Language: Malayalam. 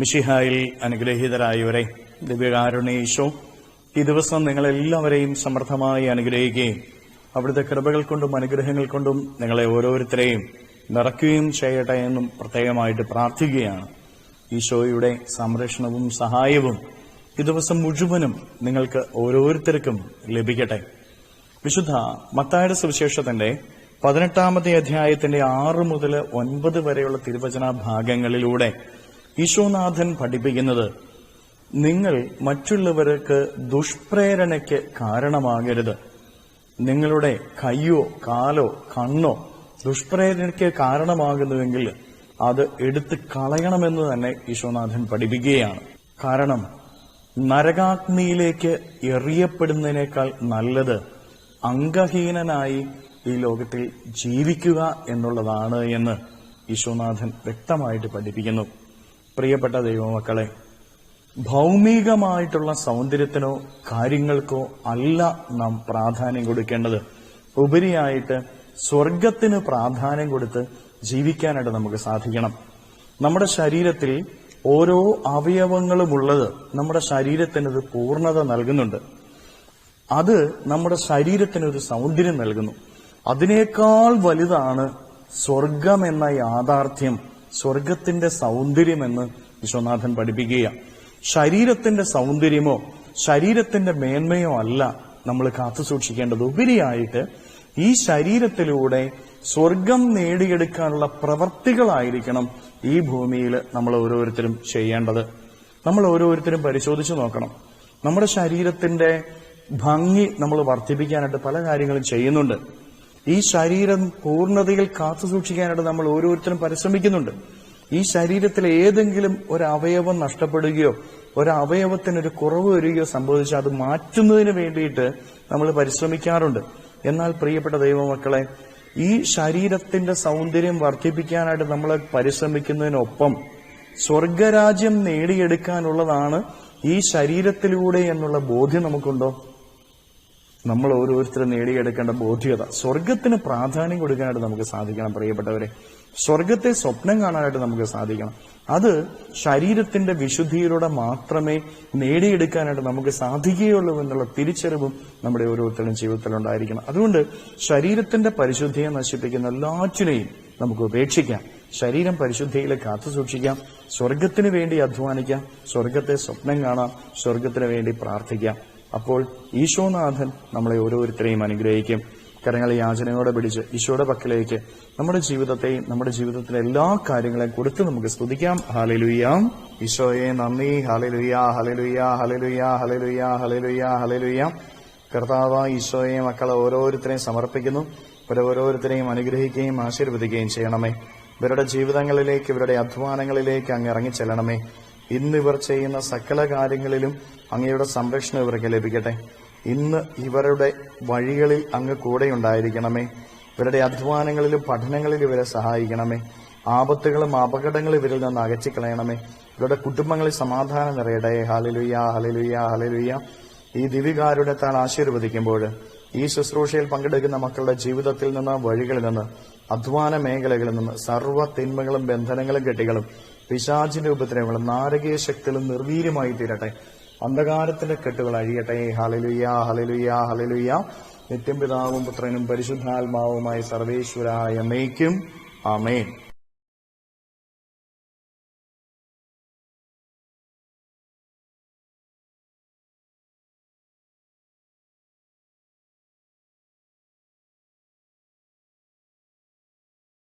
മിശിഹായിൽ അനുഗ്രഹീതരായവരെ, ദിവ്യകാരുണ്യ ഈശോ ഈ ദിവസം നിങ്ങളെല്ലാവരെയും സമൃദ്ധമായി അനുഗ്രഹിക്കുകയും അവിടുത്തെ കൃപകൾ കൊണ്ടും അനുഗ്രഹങ്ങൾ കൊണ്ടും നിങ്ങളെ ഓരോരുത്തരെയും നിറയ്ക്കുകയും ചെയ്യട്ടെ എന്നും പ്രത്യേകമായിട്ട് പ്രാർത്ഥിക്കുകയാണ്. ഈശോയുടെ സംരക്ഷണവും സഹായവും ഈ ദിവസം മുഴുവനും നിങ്ങൾക്ക് ഓരോരുത്തർക്കും ലഭിക്കട്ടെ. വിശുദ്ധ മത്തായിയുടെ സുവിശേഷത്തിന്റെ 18-ാമത്തെ അധ്യായത്തിന്റെ 6 മുതൽ 9 വരെയുള്ള തിരുവചന ഭാഗങ്ങളിലൂടെ ഈശോനാഥൻ പഠിപ്പിക്കുന്നത്, നിങ്ങൾ മറ്റുള്ളവർക്ക് ദുഷ്പ്രേരണയ്ക്ക് കാരണമാകരുത്. നിങ്ങളുടെ കയ്യോ കാലോ കണ്ണോ ദുഷ്പ്രേരണയ്ക്ക് കാരണമാകുന്നുവെങ്കിൽ അത് എടുത്ത് കളയണമെന്ന് തന്നെ ഈശോനാഥൻ പഠിപ്പിക്കുകയാണ്. കാരണം നരകാഗ്നിയിലേക്ക് എറിയപ്പെടുന്നതിനേക്കാൾ നല്ലത് അംഗഹീനനായി ഈ ലോകത്തിൽ ജീവിക്കുക എന്നുള്ളതാണ് എന്ന് ഈശോനാഥൻ വ്യക്തമായിട്ട് പഠിപ്പിക്കുന്നു. പ്രിയപ്പെട്ട ദൈവമക്കളെ, ഭൗമികമായിട്ടുള്ള സൗന്ദര്യത്തിനോ കാര്യങ്ങൾക്കോ അല്ല നാം പ്രാധാന്യം കൊടുക്കേണ്ടത്. ഉപരിയായിട്ട് സ്വർഗത്തിന് പ്രാധാന്യം കൊടുത്ത് ജീവിക്കാനായിട്ട് നമുക്ക് സാധിക്കണം. നമ്മുടെ ശരീരത്തിൽ ഓരോ അവയവങ്ങളുമുള്ളത് നമ്മുടെ ശരീരത്തിനൊരു പൂർണ്ണത നൽകുന്നുണ്ട്. അത് നമ്മുടെ ശരീരത്തിനൊരു സൗന്ദര്യം നൽകുന്നു. അതിനേക്കാൾ വലുതാണ് സ്വർഗം എന്ന യാഥാർത്ഥ്യം, സ്വർഗത്തിന്റെ സൗന്ദര്യമെന്ന് വിശ്വനാഥൻ പഠിപ്പിക്കുക. ശരീരത്തിന്റെ സൗന്ദര്യമോ ശരീരത്തിന്റെ മേന്മയോ അല്ല നമ്മൾ കാത്തു സൂക്ഷിക്കേണ്ടത്. ഉപരിയായിട്ട് ഈ ശരീരത്തിലൂടെ സ്വർഗം നേടിയെടുക്കാനുള്ള പ്രവർത്തികളായിരിക്കണം ഈ ഭൂമിയിൽ നമ്മൾ ഓരോരുത്തരും ചെയ്യേണ്ടത്. നമ്മൾ ഓരോരുത്തരും പരിശോധിച്ചു നോക്കണം. നമ്മുടെ ശരീരത്തിന്റെ ഭംഗി നമ്മൾ വർദ്ധിപ്പിക്കാനായിട്ട് പല കാര്യങ്ങളും ചെയ്യുന്നുണ്ട്. ഈ ശരീരം പൂർണ്ണതയിൽ കാത്തു സൂക്ഷിക്കാനായിട്ട് നമ്മൾ ഓരോരുത്തരും പരിശ്രമിക്കുന്നുണ്ട്. ഈ ശരീരത്തിൽ ഏതെങ്കിലും ഒരു അവയവം നഷ്ടപ്പെടുകയോ ഒരു അവയവത്തിനൊരു കുറവ് വരികയോ സംഭവിച്ചാൽ അത് മാറ്റുന്നതിന് വേണ്ടിയിട്ട് നമ്മൾ പരിശ്രമിക്കാറുണ്ട്. എന്നാൽ പ്രിയപ്പെട്ട ദൈവമക്കളെ, ഈ ശരീരത്തിന്റെ സൗന്ദര്യം വർദ്ധിപ്പിക്കാനായിട്ട് നമ്മൾ പരിശ്രമിക്കുന്നതിനൊപ്പം സ്വർഗരാജ്യം നേടിയെടുക്കാനുള്ളതാണ് ഈ ശരീരത്തിലൂടെ എന്നുള്ള ബോധ്യം നമുക്കുണ്ടോ? നമ്മൾ ഓരോരുത്തരും നേടിയെടുക്കേണ്ട ബോധ്യത, സ്വർഗത്തിന് പ്രാധാന്യം കൊടുക്കാനായിട്ട് നമുക്ക് സാധിക്കണം. പ്രിയപ്പെട്ടവരെ, സ്വർഗത്തെ സ്വപ്നം കാണാനായിട്ട് നമുക്ക് സാധിക്കണം. അത് ശരീരത്തിന്റെ വിശുദ്ധിയിലൂടെ മാത്രമേ നേടിയെടുക്കാനായിട്ട് നമുക്ക് സാധിക്കുകയുള്ളൂ എന്നുള്ള തിരിച്ചറിവും നമ്മുടെ ഓരോരുത്തരുടെയും ജീവിതത്തിൽ ഉണ്ടായിരിക്കണം. അതുകൊണ്ട് ശരീരത്തിന്റെ പരിശുദ്ധിയെ നശിപ്പിക്കുന്ന എല്ലാറ്റിനെയും നമുക്ക് ഉപേക്ഷിക്കാം. ശരീരം പരിശുദ്ധിയിൽ കാത്തു സൂക്ഷിക്കാം. സ്വർഗത്തിന് വേണ്ടി അധ്വാനിക്കാം. സ്വർഗത്തെ സ്വപ്നം കാണാം. സ്വർഗത്തിന് വേണ്ടി പ്രാർത്ഥിക്കാം. അപ്പോൾ ഈശോനാഥൻ നമ്മളെ ഓരോരുത്തരെയും അനുഗ്രഹിക്കും. കരങ്ങളെ യാചനയോടെ പിടിച്ച് ഈശോയുടെ പക്കലേക്ക് നമ്മുടെ ജീവിതത്തെയും നമ്മുടെ ജീവിതത്തിലെ എല്ലാ കാര്യങ്ങളെയും കൊടുത്ത് നമുക്ക് സ്തുതിക്കാം. ഹല്ലേലൂയ. ഈശോയെ നന്ദി. Hallelujah, hallelujah, hallelujah, hallelujah, hallelujah, hallelujah. കർത്താവ് ഈശോയെ മക്കളെ ഓരോരുത്തരെയും സമർപ്പിക്കുന്നു. ഓരോരുത്തരെയും അനുഗ്രഹിക്കുകയും ആശീർവദിക്കുകയും ചെയ്യണമേ. ഇവരുടെ ജീവിതങ്ങളിലേക്ക്, ഇവരുടെ അധ്വാനങ്ങളിലേക്ക് അങ്ങ് ഇറങ്ങിച്ചെല്ലണമേ. ഇന്നിവർ ചെയ്യുന്ന സകല കാര്യങ്ങളിലും അങ്ങയുടെ സംരക്ഷണം ഇവർക്ക് ലഭിക്കട്ടെ. ഇന്ന് ഇവരുടെ വഴികളിൽ അങ്ങ് കൂടെ ഉണ്ടായിരിക്കണമേ. ഇവരുടെ അധ്വാനങ്ങളിലും പഠനങ്ങളിലും ഇവരെ സഹായിക്കണമേ. ആപത്തുകളും അപകടങ്ങളും ഇവരിൽ നിന്ന് അകറ്റിക്കളയണമേ. ഇവരുടെ കുടുംബങ്ങളിൽ സമാധാനം നിറയട്ടെ. Hallelujah, hallelujah, hallelujah. ഈ ദിവികാരുണ്യത്താൽ ആശീർവദിക്കുമ്പോൾ ഈ ശുശ്രൂഷയിൽ പങ്കെടുക്കുന്ന മക്കളുടെ ജീവിതത്തിൽ നിന്ന്, വഴികളിൽ നിന്ന്, അധ്വാന മേഖലകളിൽ നിന്ന് സർവ്വ തിന്മകളും ബന്ധനങ്ങളും കെട്ടികളും പിശാചിന്റെ ഉപദ്രവങ്ങളും നാരകീയ ശക്തികളും നിർവീര്യമായി തീരട്ടെ. അന്ധകാരത്തിന്റെ കെട്ടുകൾ അഴിയട്ടെ. Hallelujah, hallelujah, hallelujah. നിത്യം പിതാവും പുത്രനും പരിശുദ്ധാത്മാവുമായി സർവേശ്വരായ എന്നേക്കും ആമേൻ.